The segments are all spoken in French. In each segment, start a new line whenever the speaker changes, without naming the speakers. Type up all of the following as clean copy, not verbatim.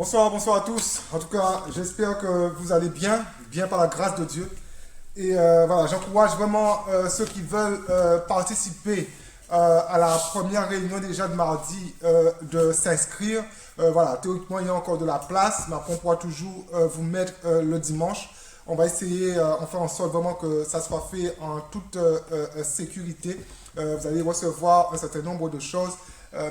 Bonsoir, bonsoir à tous. En tout cas, j'espère que vous allez bien, bien par la grâce de Dieu. Et voilà, j'encourage vraiment ceux qui veulent participer à la première réunion déjà de mardi de s'inscrire. Voilà, théoriquement, il y a encore de la place, mais après, on pourra toujours vous mettre le dimanche. On va essayer, on fait en sorte vraiment que ça soit fait en toute sécurité. Vous allez recevoir un certain nombre de choses,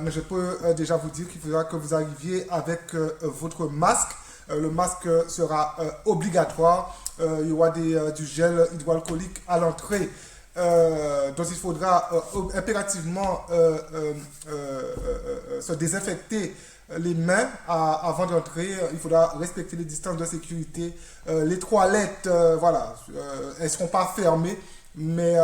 mais je peux déjà vous dire qu'il faudra que vous arriviez avec votre masque. Le masque sera obligatoire. Il y aura du gel hydroalcoolique à l'entrée. Donc il faudra impérativement se désinfecter les mains avant d'entrer. Il faudra respecter les distances de sécurité. Les toilettes, voilà, elles ne seront pas fermées, mais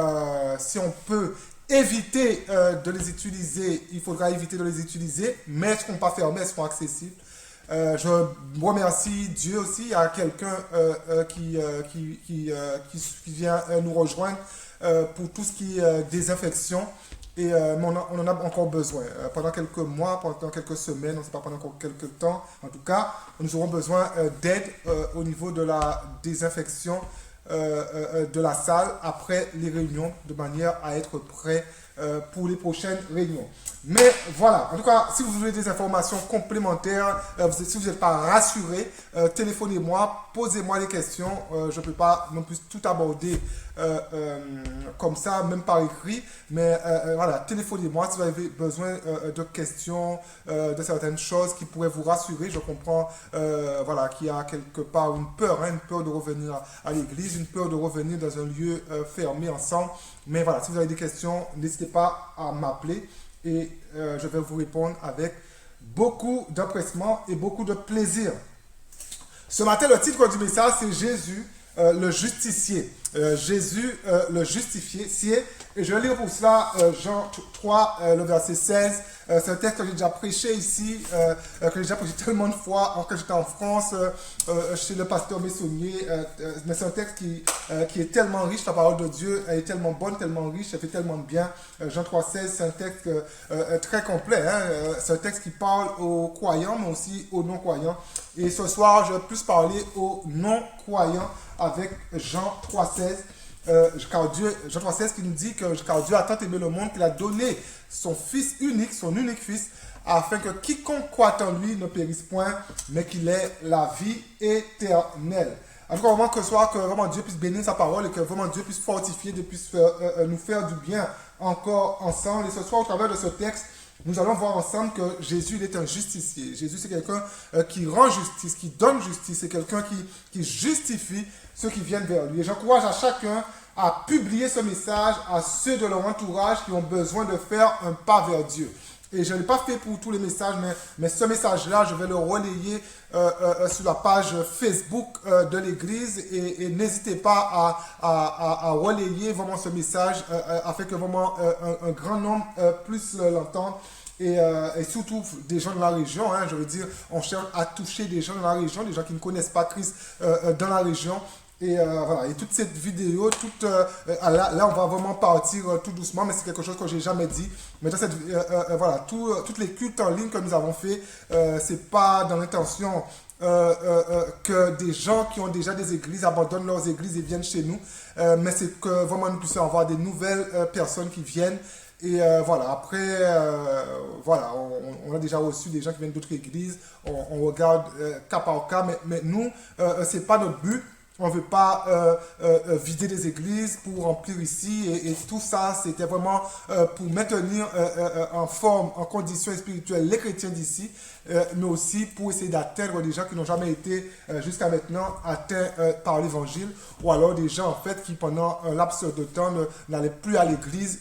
si on peut éviter de les utiliser, il faudra éviter de les utiliser, mais elles ne seront pas fermées, elles seront accessibles. Je remercie Dieu aussi. Il y a quelqu'un qui vient nous rejoindre pour tout ce qui est désinfection. Et on en a encore besoin. Pendant quelques mois, pendant quelques semaines, on ne sait pas pendant encore quelques temps. En tout cas, nous aurons besoin d'aide au niveau de la désinfection de la salle après les réunions, de manière à être prêt pour les prochaines réunions. Mais voilà, en tout cas, si vous voulez des informations complémentaires, si vous n'êtes pas rassuré, téléphonez-moi, posez-moi des questions. Je ne peux pas non plus tout aborder comme ça, même par écrit. Mais voilà, téléphonez-moi si vous avez besoin de questions, de certaines choses qui pourraient vous rassurer. Je comprends voilà, qu'il y a quelque part une peur de revenir à l'église, une peur de revenir dans un lieu fermé ensemble. Mais voilà, si vous avez des questions, n'hésitez pas à m'appeler et je vais vous répondre avec beaucoup d'empressement et beaucoup de plaisir. Ce matin, le titre du message, c'est Jésus, le justicier. Jésus, le justifié. Et je vais lire pour cela Jean 3, le verset 16. C'est un texte que j'ai déjà prêché ici, que j'ai déjà prêché tellement de fois quand j'étais en France, chez le pasteur Messonnier. Mais c'est un texte qui est tellement riche, la parole de Dieu, elle est tellement bonne, tellement riche, elle fait tellement de bien. Jean 3, 16, c'est un texte très complet. C'est un texte qui parle aux croyants, mais aussi aux non-croyants. Et ce soir, je vais plus parler aux non-croyants avec Jean 3,16. Car Dieu, Jean 3,16 qui nous dit que car Dieu a tant aimé le monde qu'il a donné son Fils unique, son unique Fils, afin que quiconque croit en lui ne périsse point, mais qu'il ait la vie éternelle. En tout cas, vraiment que ce soit que vraiment Dieu puisse bénir sa parole et que vraiment Dieu puisse fortifier, Dieu puisse nous faire du bien encore ensemble. Et ce soir, au travers de ce texte, nous allons voir ensemble que Jésus, il est un justicier. Jésus, c'est quelqu'un qui rend justice, qui donne justice. C'est quelqu'un qui justifie ceux qui viennent vers lui. Et j'encourage à chacun à publier ce message à ceux de leur entourage qui ont besoin de faire un pas vers Dieu. Et je ne l'ai pas fait pour tous les messages, mais ce message-là, je vais le relayer sur la page Facebook de l'Église. Et n'hésitez pas à relayer vraiment ce message afin que vraiment un grand nombre puisse l'entendre. Et surtout des gens de la région, je veux dire, on cherche à toucher des gens de la région, des gens qui ne connaissent pas Christ dans la région. Et voilà, et toute cette vidéo, là on va vraiment partir tout doucement, mais c'est quelque chose que j'ai jamais dit. Mais dans voilà, toutes les cultes en ligne que nous avons fait, c'est pas dans l'intention que des gens qui ont déjà des églises abandonnent leurs églises et viennent chez nous, mais c'est que vraiment nous puissions avoir des nouvelles personnes qui viennent. Et voilà, après, voilà, on a déjà reçu des gens qui viennent d'autres églises, on regarde cas par cas, mais nous, c'est pas notre but. On ne veut pas vider des églises pour remplir ici et tout ça, c'était vraiment pour maintenir en forme, en condition spirituelle les chrétiens d'ici, mais aussi pour essayer d'atteindre des gens qui n'ont jamais été jusqu'à maintenant atteints par l'évangile, ou alors des gens en fait qui pendant un laps de temps n'allaient plus à l'église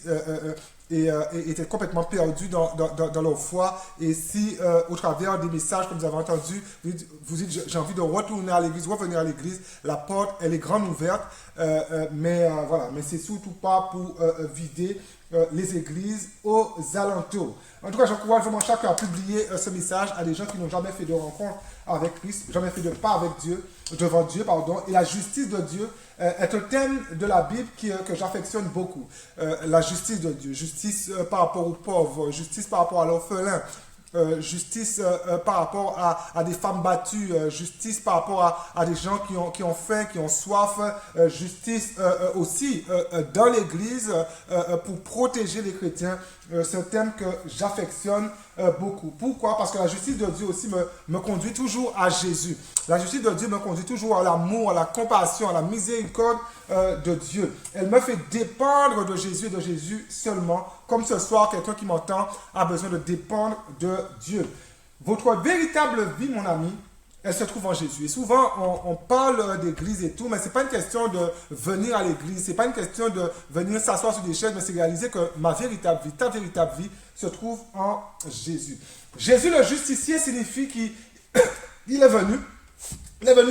et étaient complètement perdus dans leur foi. Et si au travers des messages que vous avez entendus, vous dites j'ai envie de retourner à l'église, revenir à l'église, la porte elle est grande ouverte, mais voilà, mais c'est surtout pas pour vider les églises aux alentours. En tout cas, j'encourage vraiment chacun à publier ce message à des gens qui n'ont jamais fait de rencontre avec Christ, jamais fait de pas avec Dieu, devant Dieu, pardon. Et la justice de Dieu est un thème de la Bible que j'affectionne beaucoup. La justice de Dieu, justice par rapport aux pauvres, justice par rapport à l'orphelin, justice par rapport à des femmes battues, justice par rapport à des gens qui ont faim, qui ont soif, justice aussi dans l'Église pour protéger les chrétiens. C'est un thème que j'affectionne beaucoup. Pourquoi? Parce que la justice de Dieu aussi me conduit toujours à Jésus. La justice de Dieu me conduit toujours à l'amour, à la compassion, à la miséricorde de Dieu. Elle me fait dépendre de Jésus et de Jésus seulement. Comme ce soir, quelqu'un qui m'entend a besoin de dépendre de Dieu. Votre véritable vie, mon ami, elle se trouve en Jésus. Et souvent, on parle d'église et tout, mais ce n'est pas une question de venir à l'église, ce n'est pas une question de venir s'asseoir sur des chaises, mais c'est réaliser que ma véritable vie, ta véritable vie, se trouve en Jésus. Jésus le justicier signifie qu'il est venu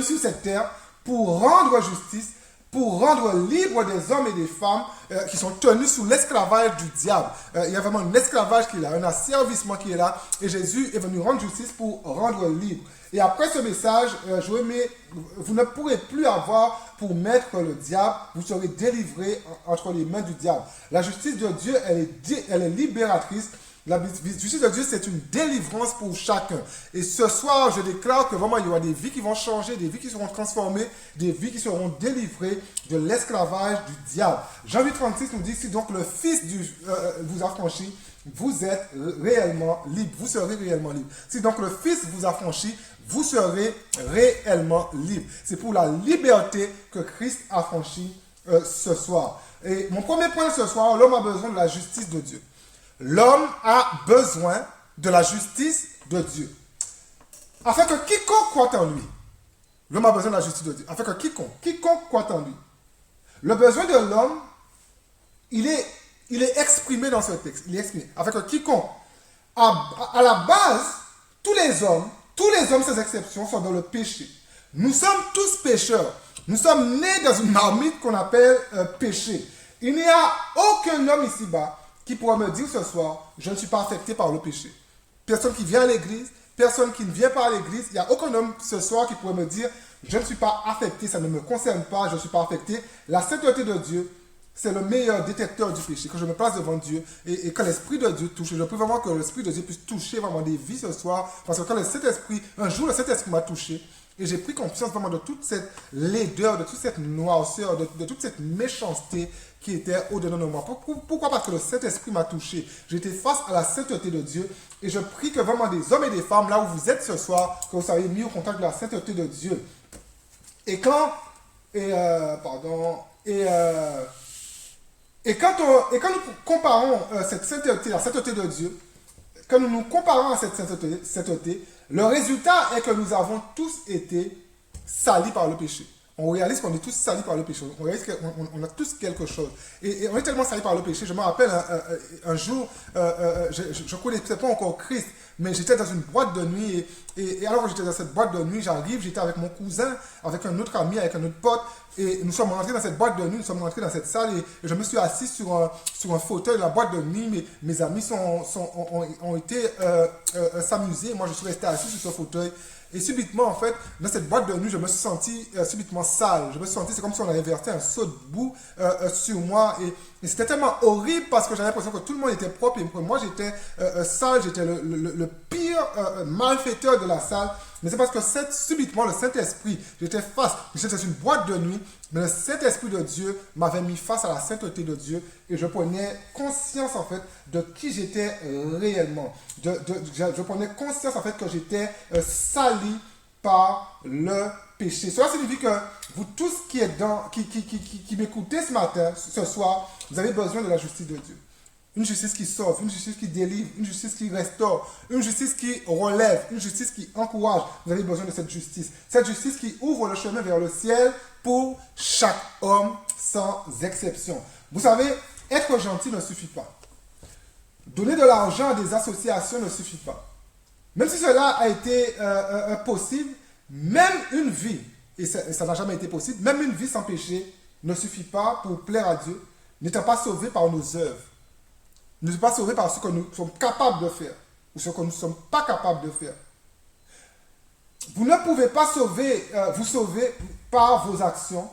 sur cette terre pour rendre justice, pour rendre libre des hommes et des femmes qui sont tenus sous l'esclavage du diable. Il y a vraiment un esclavage qui est là, un asservissement qui est là, et Jésus est venu rendre justice pour rendre libre. Et après ce message, vous ne pourrez plus avoir pour maître le diable, vous serez délivrés entre les mains du diable. La justice de Dieu, elle est libératrice. La justice de Dieu, c'est une délivrance pour chacun. Et ce soir, je déclare que vraiment, il y aura des vies qui vont changer, des vies qui seront transformées, des vies qui seront délivrées de l'esclavage du diable. Jean 8,36 nous dit, si donc le Fils vous a franchi, vous êtes réellement libre. Vous serez réellement libre. Si donc le Fils vous a franchi, vous serez réellement libre. C'est pour la liberté que Christ a franchi ce soir. Et mon premier point ce soir, l'homme a besoin de la justice de Dieu. L'homme a besoin de la justice de Dieu. Afin que quiconque croit en lui, l'homme a besoin de la justice de Dieu. Afin que quiconque croit en lui. Le besoin de l'homme, il est exprimé dans ce texte. Il est exprimé. Afin que quiconque, à la base, tous les hommes sans exception, sont dans le péché. Nous sommes tous pécheurs. Nous sommes nés dans une marmite qu'on appelle péché. Il n'y a aucun homme ici-bas qui pourra me dire ce soir, je ne suis pas affecté par le péché. Personne qui vient à l'église, personne qui ne vient pas à l'église, il n'y a aucun homme ce soir qui pourrait me dire, je ne suis pas affecté, ça ne me concerne pas, je ne suis pas affecté. La sainteté de Dieu, c'est le meilleur détecteur du péché. Quand je me place devant Dieu et que l'Esprit de Dieu touche, je prie vraiment que l'Esprit de Dieu puisse toucher vraiment des vies ce soir, parce que quand un jour le Saint-Esprit m'a touché, et j'ai pris conscience vraiment de toute cette laideur, de toute cette noirceur, de toute cette méchanceté qui était au-dedans de moi. Pourquoi? Parce que le Saint-Esprit m'a touché. J'étais face à la sainteté de Dieu et je prie que vraiment des hommes et des femmes, là où vous êtes ce soir, que vous soyez mis au contact de la sainteté de Dieu. Et quand nous comparons cette sainteté, la sainteté de Dieu, quand nous nous comparons à cette sainteté, le résultat est que nous avons tous été salis par le péché. On réalise qu'on est tous salis par le péché. On réalise qu'on a tous quelque chose. Et on est tellement salis par le péché. Je me rappelle un jour, je ne connaissais pas encore Christ, mais j'étais dans une boîte de nuit. Et alors que j'étais dans cette boîte de nuit, j'étais avec mon cousin, avec un autre ami, avec un autre pote. Et nous sommes rentrés dans cette boîte de nuit, nous sommes rentrés dans cette salle. Et je me suis assis sur un fauteuil de la boîte de nuit. Mes amis ont été s'amuser. Moi, je suis resté assis sur ce fauteuil. Et subitement, en fait, dans cette boîte de nuit, je me suis senti subitement sale. Je me suis senti, c'est comme si on avait versé un seau de boue sur moi. Et c'était tellement horrible parce que j'avais l'impression que tout le monde était propre. Et moi, j'étais sale, j'étais le pire malfaiteur de la salle. Mais c'est parce que subitement, le Saint-Esprit, j'étais dans une boîte de nuit, mais le Saint-Esprit de Dieu m'avait mis face à la sainteté de Dieu et je prenais conscience en fait de qui j'étais réellement. Je prenais conscience en fait que j'étais sali par le péché. Cela signifie que vous tous qui m'écoutez ce matin, ce soir, vous avez besoin de la justice de Dieu. Une justice qui sauve, une justice qui délivre, une justice qui restaure, une justice qui relève, une justice qui encourage. Vous avez besoin de cette justice. Cette justice qui ouvre le chemin vers le ciel pour chaque homme sans exception. Vous savez, être gentil ne suffit pas. Donner de l'argent à des associations ne suffit pas. Même si cela a été possible, même une vie, et ça n'a jamais été possible, même une vie sans péché ne suffit pas pour plaire à Dieu, n'étant pas sauvé par nos œuvres. Nous ne sommes pas sauvés par ce que nous sommes capables de faire ou ce que nous ne sommes pas capables de faire. Vous ne pouvez pas vous sauver par vos actions,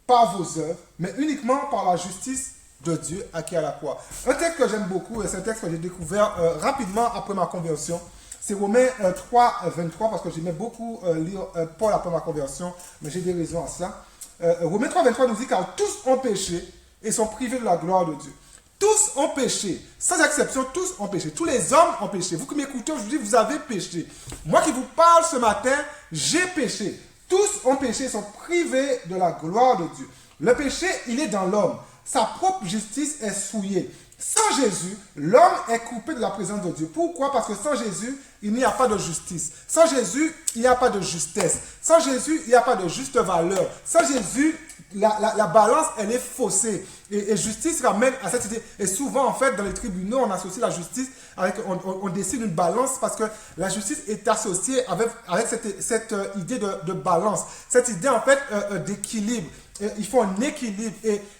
par vos œuvres, mais uniquement par la justice de Dieu acquis à la croix. Un texte que j'aime beaucoup, et c'est un texte que j'ai découvert rapidement après ma conversion. C'est Romains 3, 23, parce que j'aimais beaucoup lire Paul après ma conversion, mais j'ai des raisons à cela. Romains 3, 23 nous dit, car tous ont péché et sont privés de la gloire de Dieu. Tous ont péché, sans exception, tous ont péché. Tous les hommes ont péché. Vous qui m'écoutez aujourd'hui, vous avez péché. Moi qui vous parle ce matin, j'ai péché. Tous ont péché, sont privés de la gloire de Dieu. Le péché, il est dans l'homme. Sa propre justice est souillée. Sans Jésus, l'homme est coupé de la présence de Dieu. Pourquoi? Parce que sans Jésus, il n'y a pas de justice. Sans Jésus, il n'y a pas de justesse. Sans Jésus, il n'y a pas de juste valeur. Sans Jésus, la balance, elle est faussée. Et justice ramène à cette idée. Et souvent, en fait, dans les tribunaux, on associe la justice avec, on décide une balance parce que la justice est associée avec cette idée de balance. Cette idée, en fait, d'équilibre. Il faut un équilibre.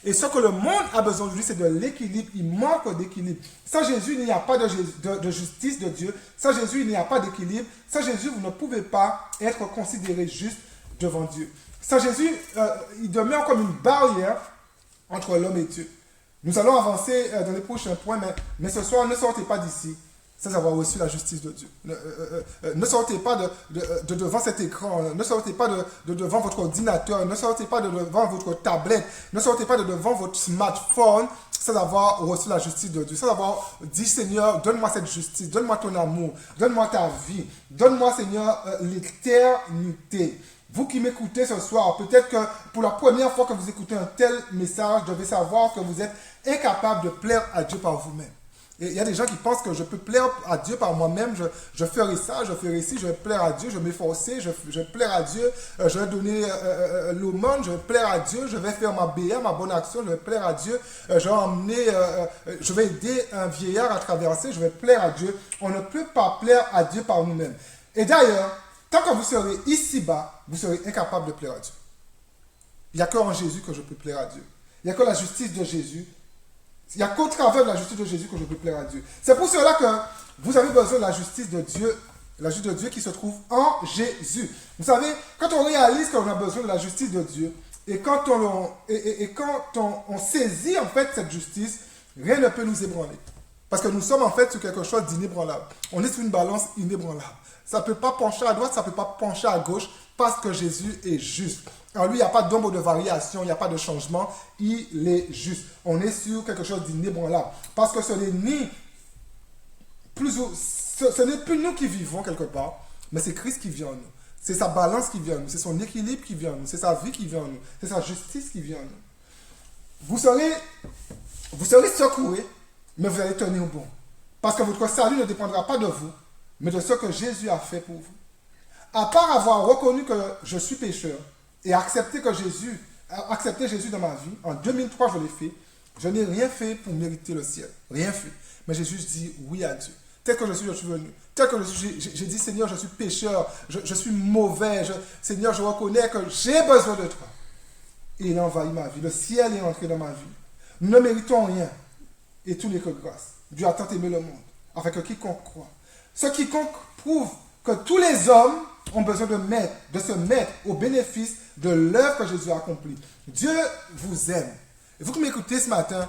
Et ce que le monde a besoin aujourd'hui, c'est de l'équilibre. Il manque d'équilibre. Sans Jésus, il n'y a pas de justice de Dieu. Sans Jésus, il n'y a pas d'équilibre. Sans Jésus, vous ne pouvez pas être considéré juste devant Dieu. Sans Jésus, il demeure comme une barrière entre l'homme et Dieu. Nous allons avancer dans les prochains points, mais ce soir, ne sortez pas d'ici sans avoir reçu la justice de Dieu. Ne sortez pas de devant cet écran, ne sortez pas de devant votre ordinateur, ne sortez pas de devant votre tablette, ne sortez pas de devant votre smartphone sans avoir reçu la justice de Dieu, sans avoir dit, Seigneur, donne-moi cette justice, donne-moi ton amour, donne-moi ta vie, donne-moi, Seigneur, l'éternité. Vous qui m'écoutez ce soir, peut-être que pour la première fois que vous écoutez un tel message, vous devez savoir que vous êtes incapable de plaire à Dieu par vous-même. Et il y a des gens qui pensent que je peux plaire à Dieu par moi-même, je ferai ça, je ferai ci, je vais plaire à Dieu, je vais m'efforcer, je vais plaire à Dieu, je vais donner l'aumône, je vais plaire à Dieu, je vais faire ma BR, ma bonne action, je vais plaire à Dieu, je vais aider un vieillard à traverser, je vais plaire à Dieu. On ne peut pas plaire à Dieu par nous-mêmes. Et d'ailleurs, tant que vous serez ici-bas, vous serez incapable de plaire à Dieu. Il n'y a qu'en Jésus que je peux plaire à Dieu. Il n'y a que la justice de Jésus. Il n'y a qu'au travers de la justice de Jésus que je peux plaire à Dieu. C'est pour cela que vous avez besoin de la justice de Dieu, la justice de Dieu qui se trouve en Jésus. Vous savez, quand on réalise qu'on a besoin de la justice de Dieu, et quand on saisit en fait cette justice, rien ne peut nous ébranler. Parce que nous sommes en fait sur quelque chose d'inébranlable. On est sur une balance inébranlable. Ça ne peut pas pencher à droite, ça ne peut pas pencher à gauche, parce que Jésus est juste. En lui, il n'y a pas d'ombre de variation, il n'y a pas de changement, il est juste. On est sur quelque chose d'inébranlable. Parce que ce n'est plus nous qui vivons quelque part, mais c'est Christ qui vient en nous. C'est sa balance qui vient en nous, c'est son équilibre qui vient en nous, c'est sa vie qui vient en nous, c'est sa justice qui vient en nous. Vous serez secourés, mais vous allez tenir bon. Parce que votre salut ne dépendra pas de vous, mais de ce que Jésus a fait pour vous. À part avoir reconnu que je suis pécheur et accepté Jésus dans ma vie, en 2003 je l'ai fait, je n'ai rien fait pour mériter le ciel. Rien fait. Mais j'ai juste dit oui à Dieu. Tel que je suis venu. Tel que je suis, j'ai dit Seigneur, je suis pécheur, je suis mauvais. Seigneur, je reconnais que j'ai besoin de toi. Et il a envahi ma vie. Le ciel est entré dans ma vie. Nous ne méritons rien. Et tout n'est que grâce. Dieu a tant aimé le monde, afin que quiconque croit. Ce quiconque prouve que tous les hommes ont besoin de se mettre au bénéfice de l'œuvre que Jésus a accomplie. Dieu vous aime. Et vous qui m'écoutez ce matin,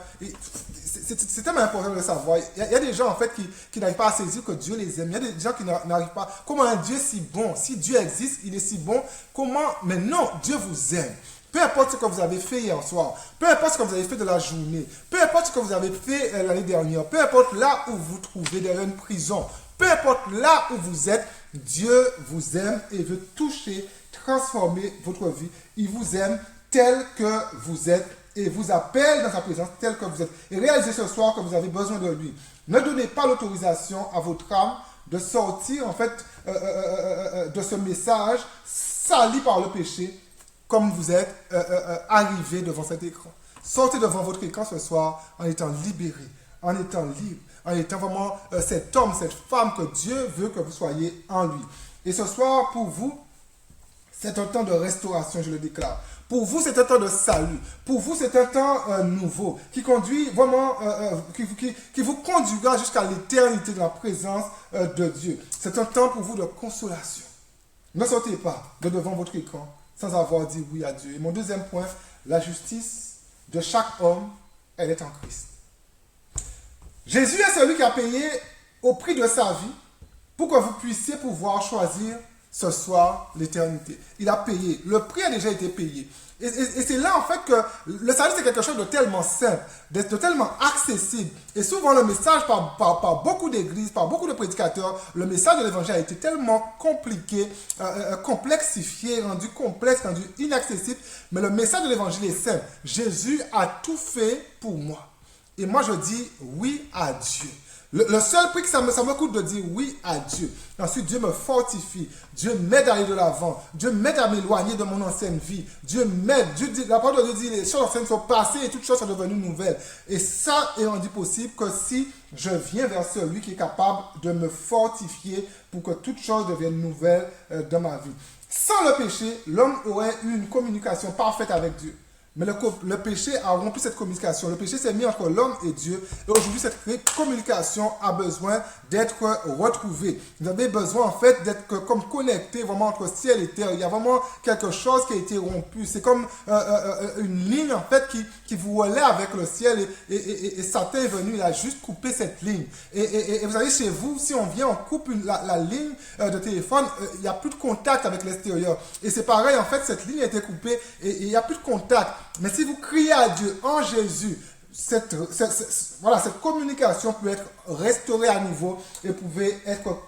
c'est tellement important de le savoir. Il y a des gens en fait qui n'arrivent pas à saisir que Dieu les aime. Il y a des gens qui n'arrivent pas. Comment un Dieu si bon? Si Dieu existe, il est si bon. Comment? Mais non, Dieu vous aime. Peu importe ce que vous avez fait hier soir, peu importe ce que vous avez fait de la journée, peu importe ce que vous avez fait l'année dernière, peu importe là où vous vous trouvez derrière une prison, peu importe là où vous êtes, Dieu vous aime et veut toucher, transformer votre vie. Il vous aime tel que vous êtes et vous appelle dans sa présence tel que vous êtes. Et réalisez ce soir que vous avez besoin de lui. Ne donnez pas l'autorisation à votre âme de sortir en fait de ce message sali par le péché comme vous êtes arrivé devant cet écran. Sortez devant votre écran ce soir en étant libéré, en étant libre, en étant vraiment cet homme, cette femme que Dieu veut que vous soyez en lui. Et ce soir, pour vous, c'est un temps de restauration, je le déclare. Pour vous, c'est un temps de salut. Pour vous, c'est un temps nouveau qui conduit vraiment, qui vous conduira jusqu'à l'éternité de la présence de Dieu. C'est un temps pour vous de consolation. Ne sortez pas de devant votre écran sans avoir dit oui à Dieu. Et mon deuxième point, la justice de chaque homme, elle est en Christ. Jésus est celui qui a payé au prix de sa vie pour que vous puissiez pouvoir choisir ce soir l'éternité. Il a payé. Le prix a déjà été payé. Et c'est là, en fait, que le salut, c'est quelque chose de tellement simple, de tellement accessible. Et souvent, le message, par beaucoup d'églises, par beaucoup de prédicateurs, le message de l'évangile a été tellement compliqué, complexifié, rendu complexe, rendu inaccessible. Mais le message de l'évangile est simple. Jésus a tout fait pour moi. Et moi, je dis oui à Dieu. Le seul prix que ça me coûte de dire oui à Dieu. Ensuite, Dieu me fortifie. Dieu m'aide à aller de l'avant. Dieu m'aide à m'éloigner de mon ancienne vie. Dieu m'aide. La parole de Dieu dit les choses anciennes sont passées et toutes choses sont devenues nouvelles. Et ça est rendu possible que si je viens vers celui qui est capable de me fortifier pour que toutes choses deviennent nouvelles dans ma vie. Sans le péché, l'homme aurait eu une communication parfaite avec Dieu. Mais le péché a rompu cette communication. Le péché s'est mis entre l'homme et Dieu. Et aujourd'hui, cette communication a besoin d'être retrouvée. Vous avez besoin, en fait, d'être comme connecté vraiment entre ciel et terre. Il y a vraiment quelque chose qui a été rompu. C'est comme une ligne, en fait, qui vous relaie avec le ciel. Et Satan est venu, il a juste coupé cette ligne. Et vous savez, chez vous, si on vient, on coupe la ligne de téléphone, il n'y a plus de contact avec l'extérieur. Et c'est pareil, en fait, cette ligne a été coupée et il n'y a plus de contact. Mais si vous criez à Dieu en Jésus, cette communication peut être restaurée à nouveau et pouvez être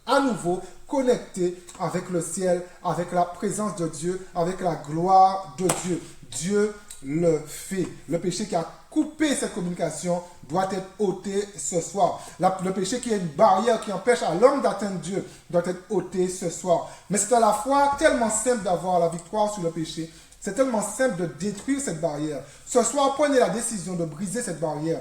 à nouveau connecté avec le ciel, avec la présence de Dieu, avec la gloire de Dieu. Dieu le fait. Le péché qui a coupé cette communication doit être ôté ce soir. Le péché qui est une barrière qui empêche à l'homme d'atteindre Dieu doit être ôté ce soir. Mais c'est à la fois tellement simple d'avoir la victoire sur le péché. C'est tellement simple de détruire cette barrière. Ce soir, prenez la décision de briser cette barrière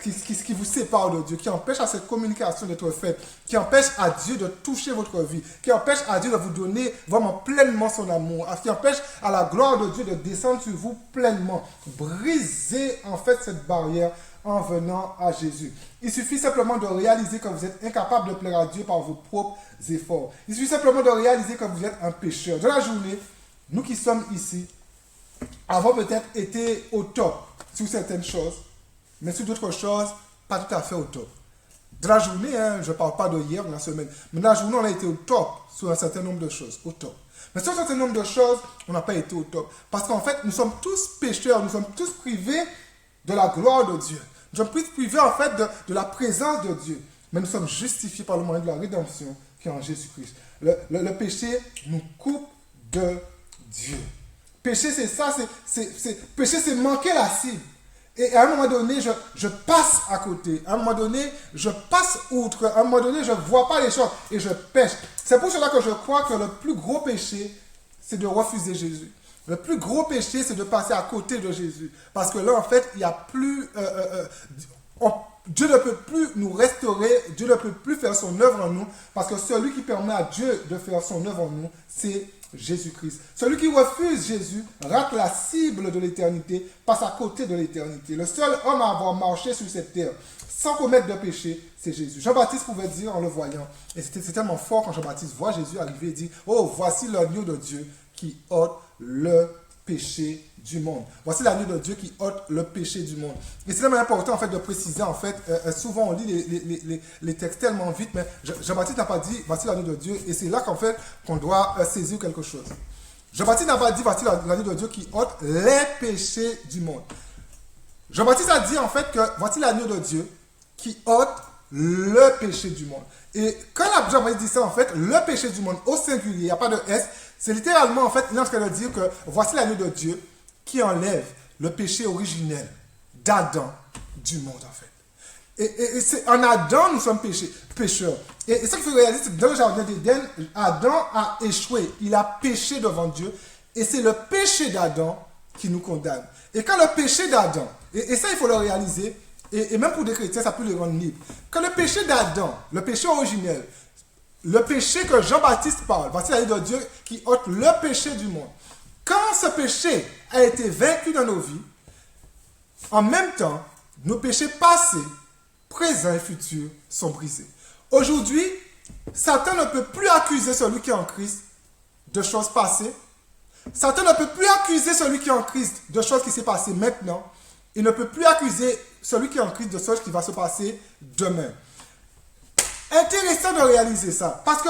qui vous sépare de Dieu, qui empêche à cette communication d'être faite, qui empêche à Dieu de toucher votre vie, qui empêche à Dieu de vous donner vraiment pleinement son amour, qui empêche à la gloire de Dieu de descendre sur vous pleinement. Brisez en fait cette barrière en venant à Jésus. Il suffit simplement de réaliser que vous êtes incapable de plaire à Dieu par vos propres efforts. Il suffit simplement de réaliser que vous êtes un pécheur. De la journée, nous qui sommes ici, avons peut-être été au top sur certaines choses, mais sur d'autres choses, pas tout à fait au top. De la journée, je ne parle pas de hier, de la semaine, mais de la journée, on a été au top sur un certain nombre de choses, au top. Mais sur un certain nombre de choses, on n'a pas été au top. Parce qu'en fait, nous sommes tous pécheurs, nous sommes tous privés de la gloire de Dieu. Nous sommes tous privés en fait de la présence de Dieu. Mais nous sommes justifiés par le moyen de la rédemption qui est en Jésus-Christ. Le péché nous coupe de Dieu. Péché, c'est ça, péché, c'est manquer la cible. Et à un moment donné, je passe à côté. À un moment donné, je passe outre. À un moment donné, je ne vois pas les choses et je pêche. C'est pour cela que je crois que le plus gros péché, c'est de refuser Jésus. Le plus gros péché, c'est de passer à côté de Jésus. Parce que là, en fait, il n'y a plus... Dieu ne peut plus nous restaurer, Dieu ne peut plus faire son œuvre en nous, parce que celui qui permet à Dieu de faire son œuvre en nous, c'est Jésus-Christ. Celui qui refuse Jésus rate la cible de l'éternité, passe à côté de l'éternité. Le seul homme à avoir marché sur cette terre sans commettre de péché, c'est Jésus. Jean-Baptiste pouvait dire en le voyant, et c'est tellement fort quand Jean-Baptiste voit Jésus arriver et dit, oh, voici l'agneau de Dieu qui ôte le péché du monde. Voici l'agneau de Dieu qui ôte le péché du monde. Et c'est tellement important en fait de préciser, en fait, souvent on lit les textes tellement vite, mais Jean-Baptiste n'a pas dit voici l'agneau de Dieu, et c'est là qu'en fait qu'on doit saisir quelque chose. Jean-Baptiste n'a pas dit voici l'agneau de Dieu qui ôte les péchés du monde. Jean-Baptiste a dit en fait que voici l'agneau de Dieu qui ôte le péché du monde. Et quand Jean-Baptiste dit ça, en fait, le péché du monde au singulier, il n'y a pas de S, c'est littéralement, en fait, il est en train de dire que voici l'agneau de Dieu qui enlève le péché originel d'Adam du monde, en fait. Et c'est en Adam, nous sommes pécheurs. Et ça qu'il faut réaliser, c'est que dans le jardin d'Éden, Adam a échoué. Il a péché devant Dieu. Et c'est le péché d'Adam qui nous condamne. Et quand le péché d'Adam, et ça, il faut le réaliser, et même pour des chrétiens, ça peut les rendre libres. Quand le péché d'Adam, le péché originel, le péché que Jean-Baptiste parle, voici l'agneau de Dieu qui ôte le péché du monde. Quand ce péché a été vaincu dans nos vies, en même temps, nos péchés passés, présents et futurs sont brisés. Aujourd'hui, Satan ne peut plus accuser celui qui est en Christ de choses passées. Satan ne peut plus accuser celui qui est en Christ de choses qui s'est passées maintenant. Il ne peut plus accuser celui qui est en Christ de choses qui va se passer demain. Intéressant de réaliser ça. Parce que,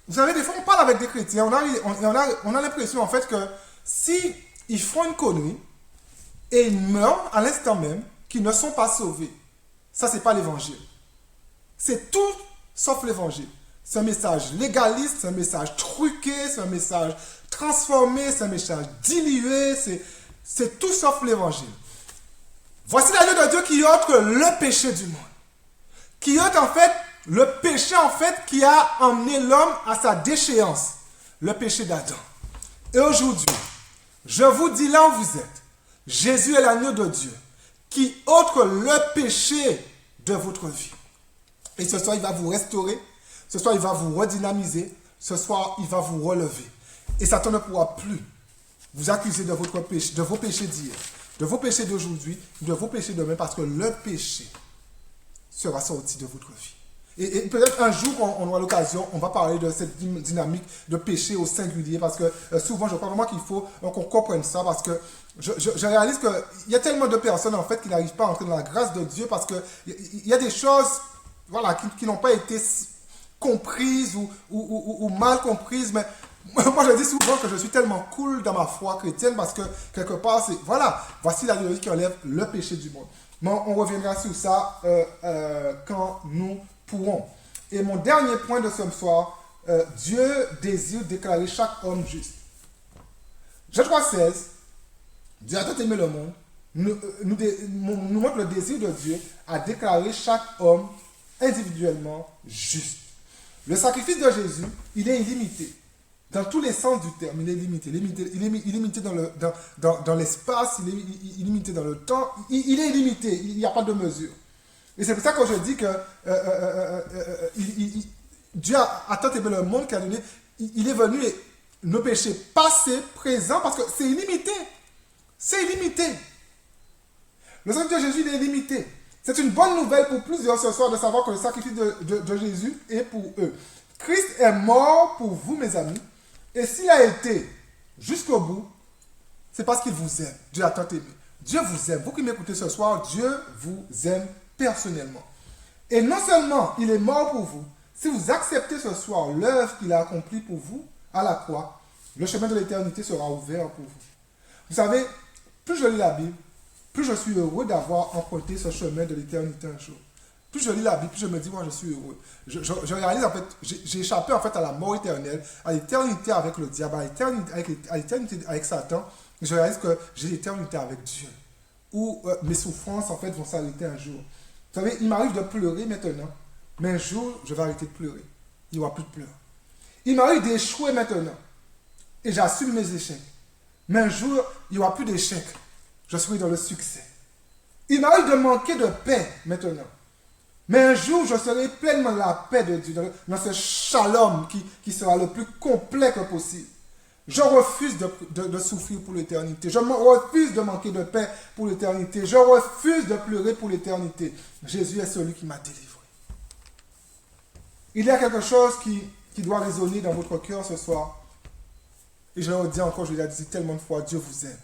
vous savez, des fois, on parle avec des chrétiens, on a l'impression, en fait, que si ils font une connerie et ils meurent à l'instant même, qu'ils ne sont pas sauvés. Ça, c'est pas l'évangile. C'est tout sauf l'évangile. C'est un message légaliste, c'est un message truqué, c'est un message transformé, c'est un message dilué, c'est tout sauf l'évangile. Voici l'agneau de Dieu qui ôte le péché du monde. Qui ôte en fait le péché en fait qui a emmené l'homme à sa déchéance. Le péché d'Adam. Et aujourd'hui, je vous dis là où vous êtes, Jésus est l'agneau de Dieu qui ôte le péché de votre vie. Et ce soir, il va vous restaurer. Ce soir, il va vous redynamiser. Ce soir, il va vous relever. Et Satan ne pourra plus vous accuser de votre péché, de vos péchés d'hier, de vos péchés d'aujourd'hui, de vos péchés de demain, parce que le péché sera sorti de votre vie. Et peut-être un jour, on aura l'occasion, on va parler de cette dynamique de péché au singulier, parce que souvent, je crois vraiment qu'il faut qu'on comprenne ça, parce que je réalise qu'il y a tellement de personnes, en fait, qui n'arrivent pas à entrer dans la grâce de Dieu, parce qu'il y a des choses, voilà, qui n'ont pas été comprises ou mal comprises, mais moi, je dis souvent que je suis tellement cool dans ma foi chrétienne, parce que, quelque part, c'est, voilà, voici la théorie qui enlève le péché du monde. Mais on reviendra sur ça quand nous pourrons. Et mon dernier point de ce soir, Dieu désire déclarer chaque homme juste. Jean 3,16, Dieu a tant aimé le monde, nous montre le désir de Dieu à déclarer chaque homme individuellement juste. Le sacrifice de Jésus, il est illimité. Dans tous les sens du terme, il est limité. Il est illimité dans l'espace, il est illimité dans le temps, il est illimité, il n'y a pas de mesure. Et c'est pour ça que je dis que Dieu a tant aimé le monde qu'il a donné, il est venu nos péchés passés, présents, parce que c'est illimité. C'est illimité. Le sang de Jésus, il est illimité. C'est une bonne nouvelle pour plusieurs ce soir de savoir que le sacrifice de Jésus est pour eux. Christ est mort pour vous, mes amis. Et s'il a été jusqu'au bout, c'est parce qu'il vous aime. Dieu a tant aimé. Dieu vous aime. Vous qui m'écoutez ce soir, Dieu vous aime personnellement. Et non seulement il est mort pour vous, si vous acceptez ce soir l'œuvre qu'il a accomplie pour vous à la croix, le chemin de l'éternité sera ouvert pour vous. Vous savez, plus je lis la Bible, plus je suis heureux d'avoir emprunté ce chemin de l'éternité un jour. Plus je lis la Bible, plus je me dis, moi, je suis heureux. Je réalise, en fait, j'ai échappé, en fait, à la mort éternelle, à l'éternité avec le diable, à l'éternité avec Satan. Je réalise que j'ai l'éternité avec Dieu. Où mes souffrances, en fait, vont s'arrêter un jour. Vous savez, il m'arrive de pleurer maintenant, mais un jour, je vais arrêter de pleurer. Il n'y aura plus de pleurs. Il m'arrive d'échouer maintenant, et j'assume mes échecs. Mais un jour, il n'y aura plus d'échecs. Je serai dans le succès. Il m'arrive de manquer de paix maintenant. Mais un jour, je serai pleinement dans la paix de Dieu, dans ce shalom qui sera le plus complet que possible. Je refuse de souffrir pour l'éternité. Je refuse de manquer de paix pour l'éternité. Je refuse de pleurer pour l'éternité. Jésus est celui qui m'a délivré. Il y a quelque chose qui doit résonner dans votre cœur ce soir. Et je le redis encore, je l'ai dit tellement de fois, Dieu vous aime.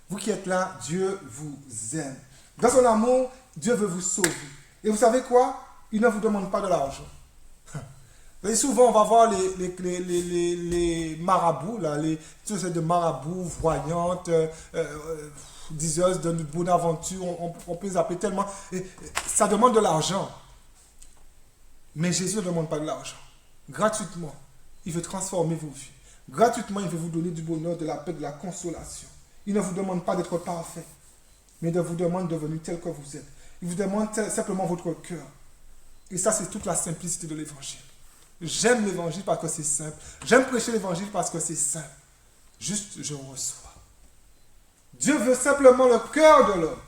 Vous qui êtes là, Dieu vous aime. Dans son amour, Dieu veut vous sauver. Et vous savez quoi? Il ne vous demande pas de l'argent. Et souvent, on va voir les marabouts, là, tous ces de marabouts, voyantes, diseuses de bonne aventure, on peut les appeler tellement. Et ça demande de l'argent. Mais Jésus ne demande pas de l'argent. Gratuitement, il veut transformer vos vies. Gratuitement, il veut vous donner du bonheur, de la paix, de la consolation. Il ne vous demande pas d'être parfait, mais il vous demande de devenir tel que vous êtes. Il vous demande simplement votre cœur. Et ça, c'est toute la simplicité de l'évangile. J'aime l'évangile parce que c'est simple. J'aime prêcher l'évangile parce que c'est simple. Juste, je reçois. Dieu veut simplement le cœur de l'homme.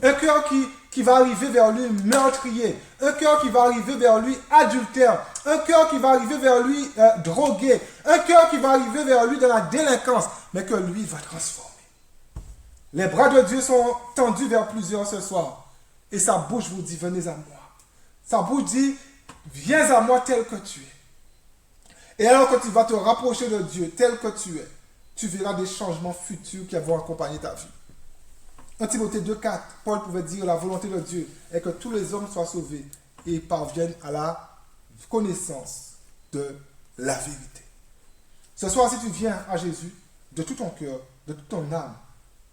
Un cœur qui va arriver vers lui meurtrier. Un cœur qui va arriver vers lui adultère. Un cœur qui va arriver vers lui drogué. Un cœur qui va arriver vers lui dans la délinquance. Mais que lui va transformer. Les bras de Dieu sont tendus vers plusieurs ce soir. Et sa bouche vous dit, venez à moi. Sa bouche dit, viens à moi tel que tu es. Et alors que tu vas te rapprocher de Dieu tel que tu es, tu verras des changements futurs qui vont accompagner ta vie. En Timothée 2,4, Paul pouvait dire, la volonté de Dieu est que tous les hommes soient sauvés et parviennent à la connaissance de la vérité. Ce soir, si tu viens à Jésus, de tout ton cœur, de toute ton âme,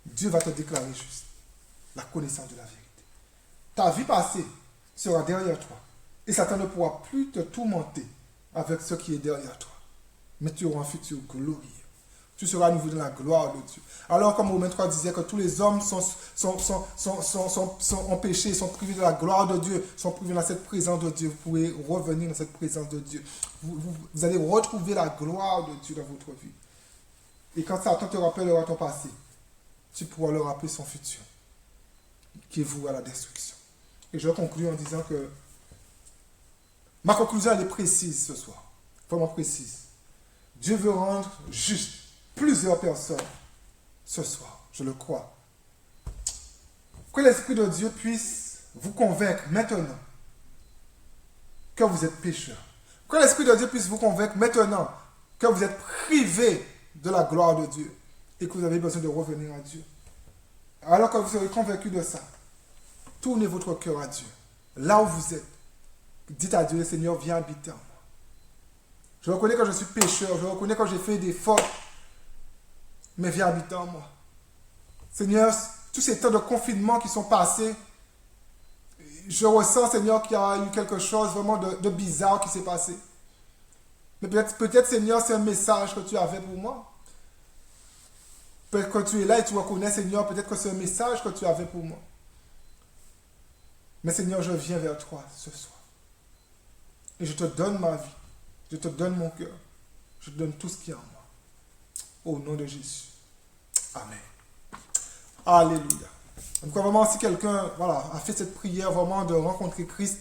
Dieu va te déclarer juste la connaissance de la vérité. Ta vie passée sera derrière toi. Et Satan ne pourra plus te tourmenter avec ce qui est derrière toi. Mais tu auras un futur glorieux. Tu seras à nouveau dans la gloire de Dieu. Alors, comme Romains 3 disait que tous les hommes sont péchés, sont privés de la gloire de Dieu, sont privés dans cette présence de Dieu. Vous pouvez revenir dans cette présence de Dieu. Vous allez retrouver la gloire de Dieu dans votre vie. Et quand Satan te rappellera ton passé, tu pourras leur rappeler son futur, qui est voué à la destruction. Et je vais conclure en disant que ma conclusion, elle est précise ce soir. Vraiment précise. Dieu veut rendre juste plusieurs personnes ce soir. Je le crois. Que l'Esprit de Dieu puisse vous convaincre maintenant que vous êtes pécheur. Que l'Esprit de Dieu puisse vous convaincre maintenant que vous êtes privé de la gloire de Dieu et que vous avez besoin de revenir à Dieu. Alors que vous serez convaincu de ça, tournez votre cœur à Dieu. Là où vous êtes, dites à Dieu, Seigneur, viens habiter en moi. Je reconnais que je suis pécheur, je reconnais que j'ai fait des fautes, mais viens habiter en moi. Seigneur, tous ces temps de confinement qui sont passés, je ressens, Seigneur, qu'il y a eu quelque chose vraiment de bizarre qui s'est passé. Mais peut-être, Seigneur, c'est un message que tu avais pour moi. Peut-être que tu es là et tu reconnais, Seigneur, peut-être que c'est un message que tu avais pour moi. Mais Seigneur, je viens vers toi ce soir. Et je te donne ma vie. Je te donne mon cœur. Je te donne tout ce qu'il y a en moi. Au nom de Jésus. Amen. Alléluia. Donc vraiment, si quelqu'un a fait cette prière vraiment de rencontrer Christ,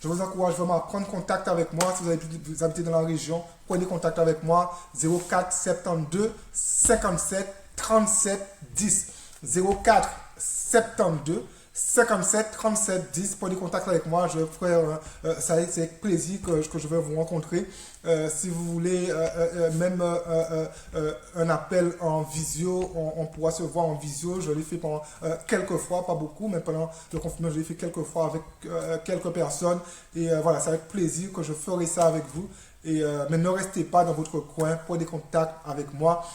je vous encourage vraiment à prendre contact avec moi. Si vous habitez dans la région, prenez contact avec moi. 04 72 57 37 10. 04 72 57 37 10. Prenez contact avec moi. Je ferai, c'est avec plaisir que je vais vous rencontrer. Si vous voulez même un appel en visio, on pourra se voir en visio. Je l'ai fait pendant quelques fois, pas beaucoup, mais pendant le confinement, je l'ai fait quelques fois avec quelques personnes. Et voilà, c'est avec plaisir que je ferai ça avec vous. Mais ne restez pas dans votre coin, prenez contact avec moi.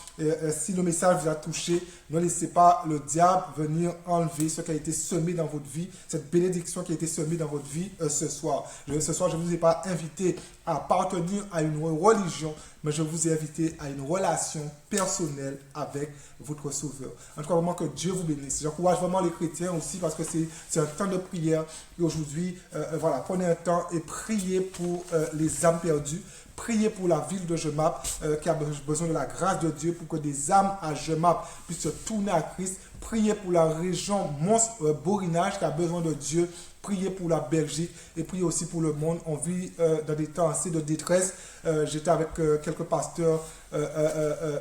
Si le message vous a touché, ne laissez pas le diable venir enlever ce qui a été semé dans votre vie, cette bénédiction qui a été semée dans votre vie ce soir. Ce soir, je ne vous ai pas invité à appartenir à une religion, mais je vous ai invité à une relation personnelle avec votre Sauveur. En tout cas, vraiment que Dieu vous bénisse. J'encourage vraiment les chrétiens aussi parce que c'est un temps de prière. Et aujourd'hui, prenez un temps et priez pour les âmes perdues. Priez pour la ville de Jemap qui a besoin de la grâce de Dieu pour que des âmes à Jemap puissent se tourner à Christ. Priez pour la région Mons-Borinage qui a besoin de Dieu. Priez pour la Belgique et priez aussi pour le monde. On vit dans des temps assez de détresse. J'étais avec quelques pasteurs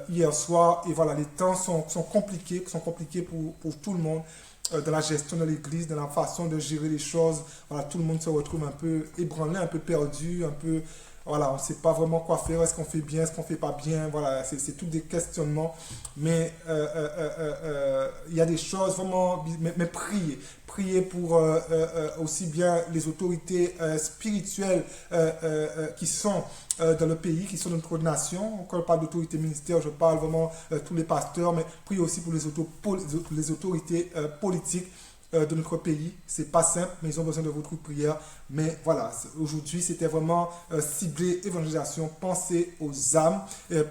hier soir et voilà, les temps sont compliqués pour tout le monde. Dans la gestion de l'église, dans la façon de gérer les choses. Voilà, tout le monde se retrouve un peu ébranlé, un peu perdu, un peu... Voilà, on ne sait pas vraiment quoi faire. Est-ce qu'on fait bien, est-ce qu'on ne fait pas bien? Voilà, c'est tous des questionnements. Mais il y a des choses vraiment... Mais priez. Priez pour aussi bien les autorités spirituelles qui sont dans le pays, qui sont dans notre nation. Quand je parle d'autorité ministère, je parle vraiment tous les pasteurs, mais priez aussi pour les autorités politiques de notre pays. C'est pas simple, mais ils ont besoin de votre prière. Mais voilà, aujourd'hui, c'était vraiment ciblé évangélisation, penser aux âmes.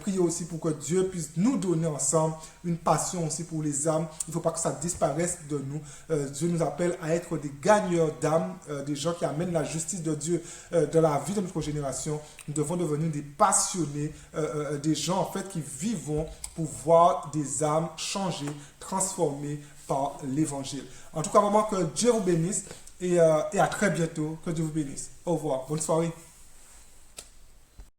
Priez aussi pour que Dieu puisse nous donner ensemble une passion aussi pour les âmes. Il ne faut pas que ça disparaisse de nous. Dieu nous appelle à être des gagneurs d'âmes, des gens qui amènent la justice de Dieu dans la vie de notre génération. Nous devons devenir des passionnés, des gens en fait qui vivons pour voir des âmes changer, transformées par l'évangile. En tout cas, vraiment que Dieu vous bénisse et à très bientôt. Que Dieu vous bénisse. Au revoir. Bonne soirée.